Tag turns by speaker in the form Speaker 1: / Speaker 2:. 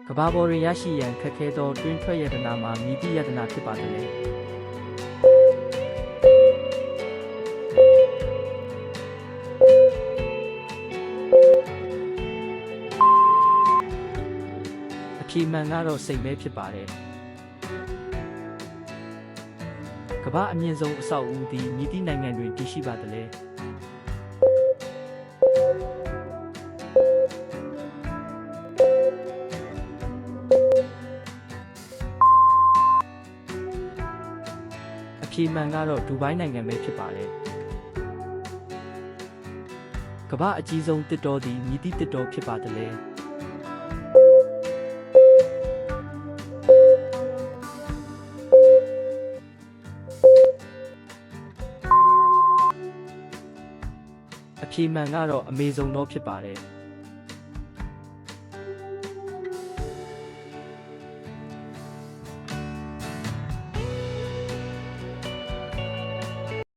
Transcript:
Speaker 1: ကဘာပေါ်တွင်ရရှိရန်ခက်ခဲသောတွင်းထွက်ယတနာမှာမြည်သည့်ယတနာဖြစ်ပါသလဲအဖြေမှန်ကတော့စိတ်ပဲဖြစ်ပါတယ်ကမ္ဘာအမြင့်ဆုံးအဆောက်အဦသည်မြည်သည့်နိုင်ငံတွင်တည်ရှိပါသလဲအဖြေမှန်ကတော့ဒူဘိုင်းနိုင်ငံပဲဖြစ်ပါတယ်ကမ္ဘာအကြီးဆုံးတစ်တောသည်မြည်သည့်တစ်တောဖြစ်ပါသလဲအဖြေမှန်ကတော့အမေဇုန်တော့ဖြစ်ပါတယ်